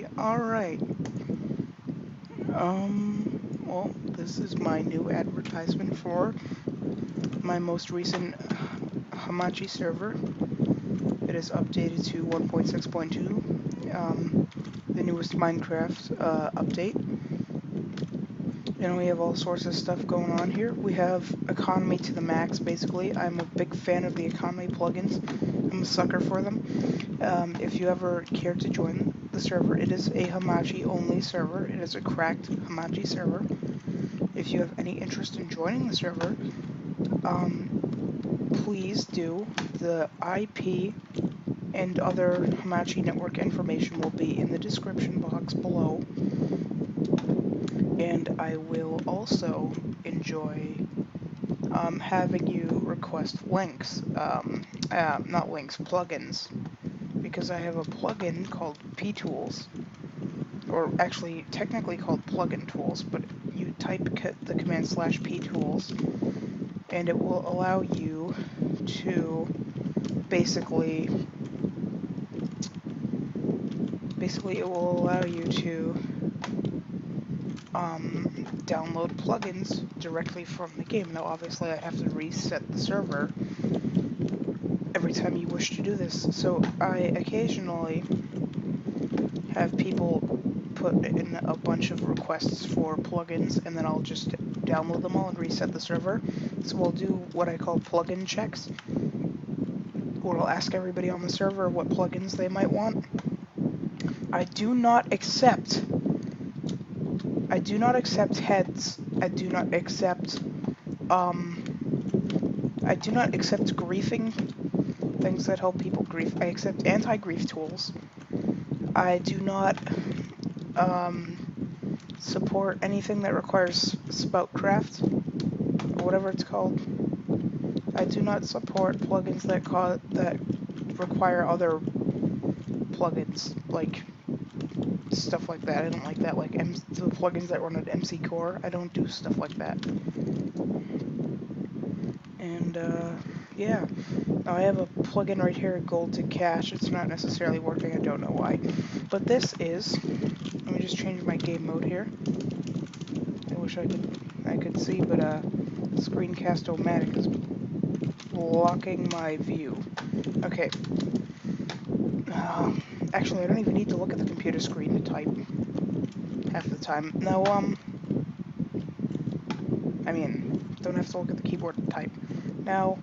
Hamachi. Alright. Well, this is my new advertisement for my most recent Hamachi server. It is updated to 1.6.2, the newest Minecraft update. And we have all sorts of stuff going on here. We have economy to the max, basically. I'm a big fan of the economy plugins. I'm a sucker for them. If you ever care to join the server, it is a Hamachi only server. It is a cracked Hamachi server. If you have any interest in joining the server, please do. The IP and other Hamachi network information will be in the description box below. And I will also enjoy having you request links, not links, plugins, because I have a plugin called ptools, or actually technically called plugin tools, but you type the command /ptools and it will allow you to basically it will allow you to download plugins directly from the game. Now obviously I have to reset the server every time you wish to do this, so I occasionally have people put in a bunch of requests for plugins, and then I'll just download them all and reset the server. So we'll do what I call plugin checks, where I'll ask everybody on the server what plugins they might want. I do not accept heads. I do not accept griefing, things that help people grief. I accept anti-grief tools. I do not support anything that requires Spoutcraft, or whatever it's called. I do not support plugins that require other plugins, like stuff like that. I don't like that, like the plugins that run at MC Core. I don't do stuff like that. And yeah, now I have a plugin right here, Gold to Cash. It's not necessarily working, I don't know why. But this is, let me just change my game mode here. I wish I could see, but Screencast-O-Matic is blocking my view. Okay. Actually, I don't even need to look at the computer screen to type half the time. No, I mean, don't have to look at the keyboard to type. Now,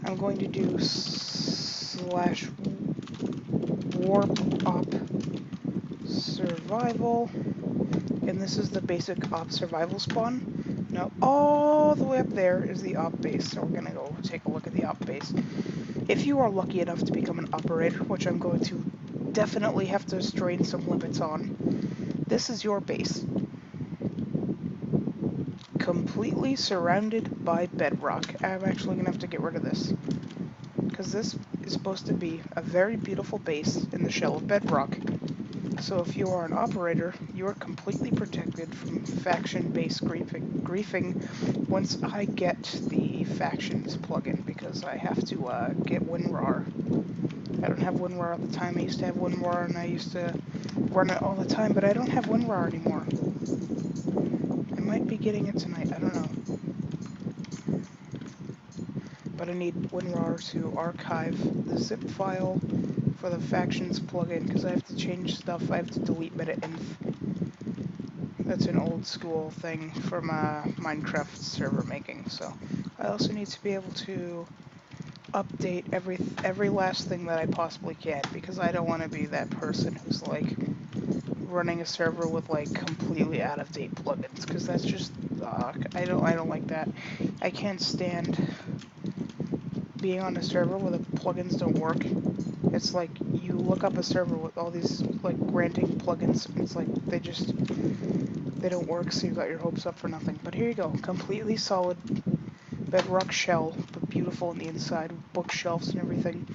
I'm going to do /warp op survival, and this is the basic op survival spawn. Now, all the way up there is the op base, so we're gonna go take a look at the op base. If you are lucky enough to become an operator, which I'm going to definitely have to strain some limits on, this is your base. Completely surrounded by bedrock. I'm actually gonna have to get rid of this, because this is supposed to be a very beautiful base in the shell of bedrock. So if you are an operator, you are completely protected from faction-based griefing once I get the factions plugin, because I have to get WinRAR. I don't have WinRAR at the time. I used to have WinRAR and I used to run it all the time, but I don't have WinRAR anymore. I might be getting it tonight, I don't know. But I need WinRAR to archive the zip file for the factions plugin, because I have to change stuff. I have to delete meta-inf. That's an old school thing from Minecraft server making. So I also need to be able to update every last thing that I possibly can, because I don't want to be that person who's like running a server with like completely out of date plugins, because that's just I don't like that. I can't stand being on a server where the plugins don't work. It's like you look up a server with all these like granting plugins, and it's like they don't work, so you got your hopes up for nothing. But here you go, completely solid bedrock shell, but beautiful on the inside, with bookshelves and everything.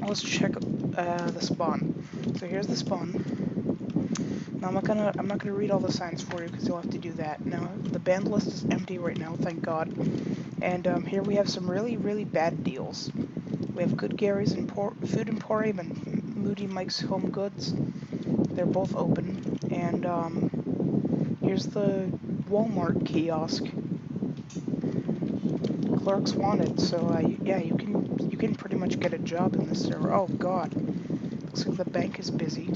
Let's check the spawn. So here's the spawn. Now I'm not gonna read all the signs for you, because you'll have to do that. Now the band list is empty right now, thank God. And here we have some really, really bad deals. We have Good Gary's Food Emporium and Moody Mike's Home Goods. They're both open. And here's the Walmart kiosk. Clerks wanted, so yeah, you can pretty much get a job in this server. Oh god, looks like the bank is busy.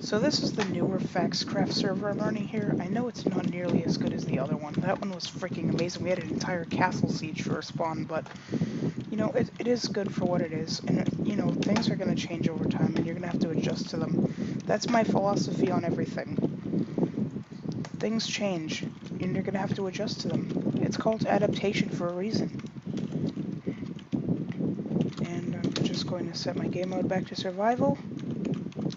So this is the newer Faxcraft server I'm running here. I know it's not nearly as good as the other one. That one was freaking amazing. We had an entire castle siege for a spawn, but you know, it is good for what it is. And you know, things are going to change over time, and you're going to have to adjust to them. That's my philosophy on everything. Things change, and you're going to have to adjust to them. It's called adaptation for a reason. And I'm just going to set my game mode back to survival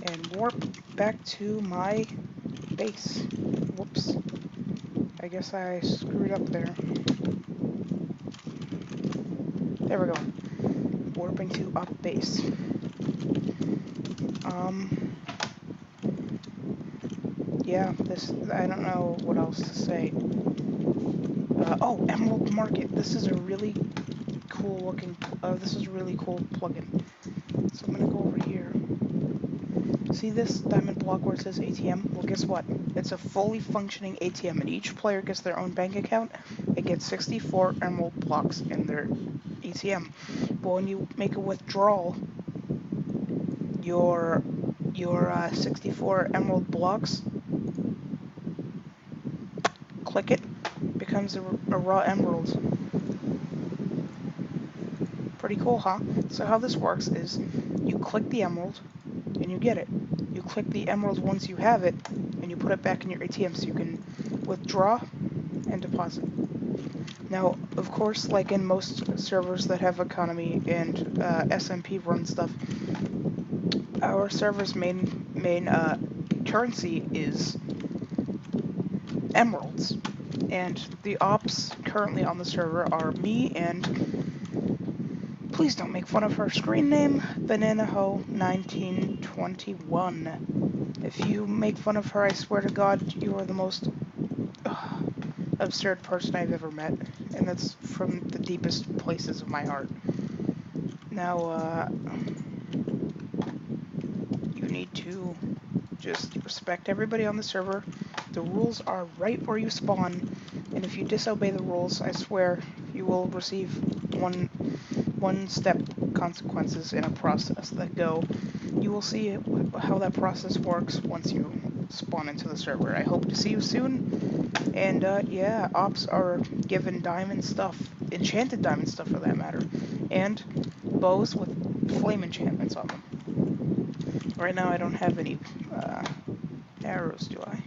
and warp back to my base. Whoops. I guess I screwed up there. There we go. Warping to up base. Yeah, I don't know what else to say. Oh, Emerald Market. This is a really cool looking, this is a really cool plugin. So I'm gonna go over here. See this diamond block where it says ATM? Well, guess what? It's a fully functioning ATM, and each player gets their own bank account. It gets 64 emerald blocks in their ATM. But when you make a withdrawal, your 64 emerald blocks, click it, becomes a raw emerald. Pretty cool, huh? So how this works is you click the emerald and you get it. You click the emerald once you have it and you put it back in your ATM so you can withdraw and deposit. Now, of course, like in most servers that have economy and SMP run stuff, our server's main currency is emeralds. And the ops currently on the server are me and, please don't make fun of her screen name, BananaHo1921. If you make fun of her, I swear to God, you are the most absurd person I've ever met. And that's from the deepest places of my heart. Now, you need to just respect everybody on the server. The rules are right where you spawn, and if you disobey the rules, I swear you will receive one-step consequences in a process that go. You will see how that process works once you spawn into the server. I hope to see you soon. And yeah, ops are given diamond stuff, enchanted diamond stuff for that matter, and bows with flame enchantments on them. Right now I don't have any arrows, do I?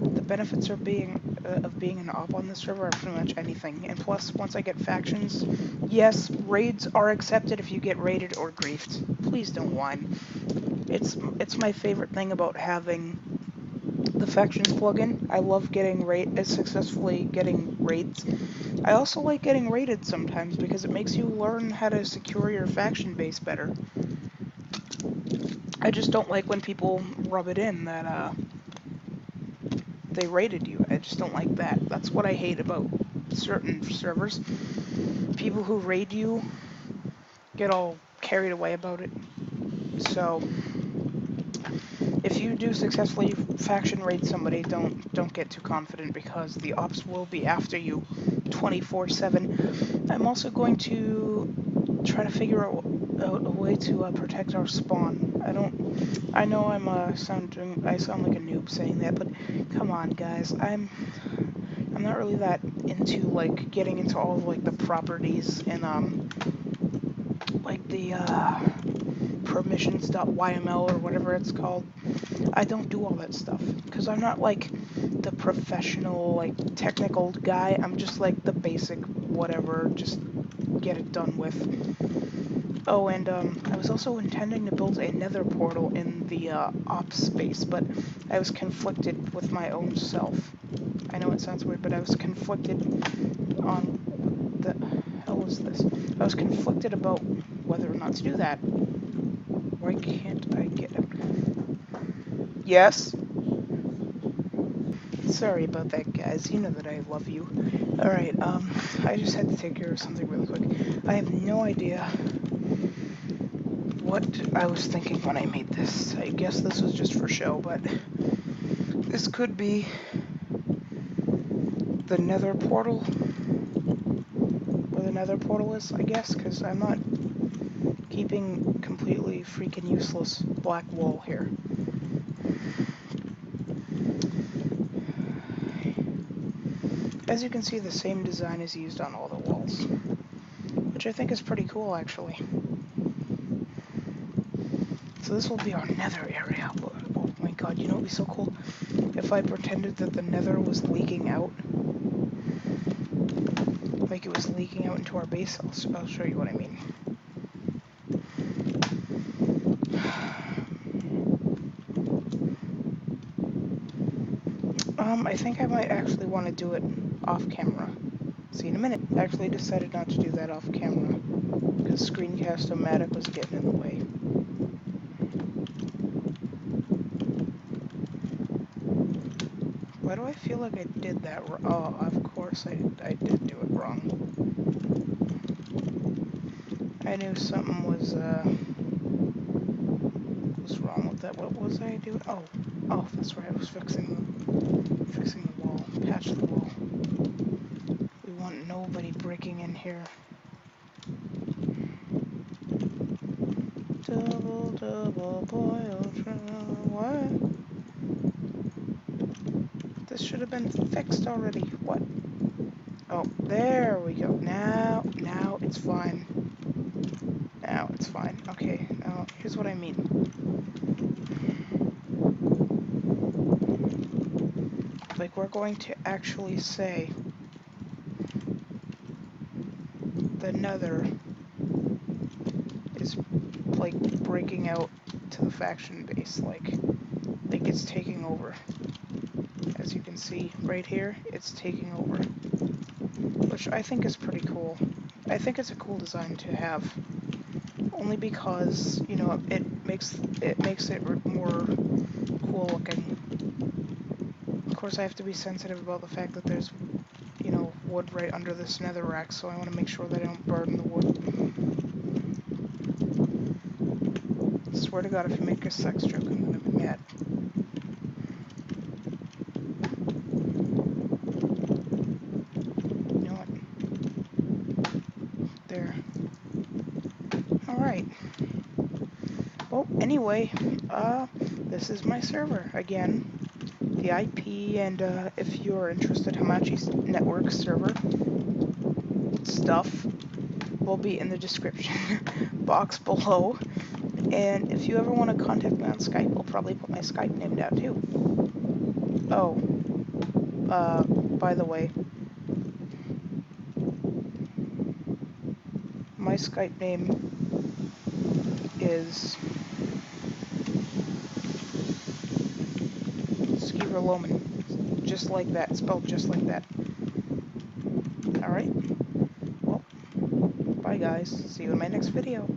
The benefits of being an op on this server are pretty much anything. And plus, once I get factions, yes, raids are accepted if you get raided or griefed. Please don't whine. It's my favorite thing about having the factions plugin. I love getting successfully getting raids. I also like getting raided sometimes because it makes you learn how to secure your faction base better. I just don't like when people rub it in that they raided you. I just don't like that. That's what I hate about certain servers. People who raid you get all carried away about it. So if you do successfully faction raid somebody, don't get too confident because the ops will be after you 24/7. I'm also going to try to figure out a way to protect our spawn. I know I sound like a noob saying that, but come on, guys. I'm not really that into like getting into all of like the properties and like the permissions.yml or whatever it's called. I don't do all that stuff because I'm not like the professional like technical guy. I'm just like the basic whatever, just get it done with. Oh, and I was also intending to build a nether portal in the ops space, but I was conflicted with my own self. I know it sounds weird, but I was conflicted on the hell was this? I was conflicted about whether or not to do that. Why can't I get it? Yes? Sorry about that, guys. You know that I love you. Alright, I just had to take care of something really quick. I have no idea what I was thinking when I made this. I guess this was just for show, but this could be the nether portal. Where the nether portal is, I guess, because I'm not keeping completely freaking useless black wool here. As you can see, the same design is used on all the walls, which I think is pretty cool, actually. So this will be our nether area. Oh my god, you know what would be so cool? If I pretended that the nether was leaking out. Like it was leaking out into our base. I'll show you what I mean. I think I might actually want to do it off camera. See you in a minute. I actually decided not to do that off camera because Screencast-O-Matic was getting in the way. Why do I feel like I did that wrong? Oh, of course I did do it wrong. I knew something was wrong with that. What was I doing? Oh, that's right. I was fixing the wall. Patch the wall. We want nobody breaking in here. Double boil. What? This should have been fixed already. What? Oh, there we go. Now it's fine. Now it's fine. Okay, now here's what I mean. Like, we're going to actually say the nether is, like, breaking out to the faction base. Like it's taking over. As you can see right here, it's taking over. Which I think is pretty cool. I think it's a cool design to have. Only because, you know, it makes it more cool looking. Of course, I have to be sensitive about the fact that there's, you know, wood right under this nether rack, so I want to make sure that I don't burn the wood. I swear to God, if you make a sex joke, I'm gonna be mad. You know what? There. Alright. Well, anyway, this is my server again. The IP, and if you're interested, Hamachi network server stuff will be in the description box below. And if you ever want to contact me on Skype, I'll probably put my Skype name down too. Oh, by the way, my Skype name is Skeever Loman. Just like that, spelled just like that. Alright, well, bye guys, see you in my next video.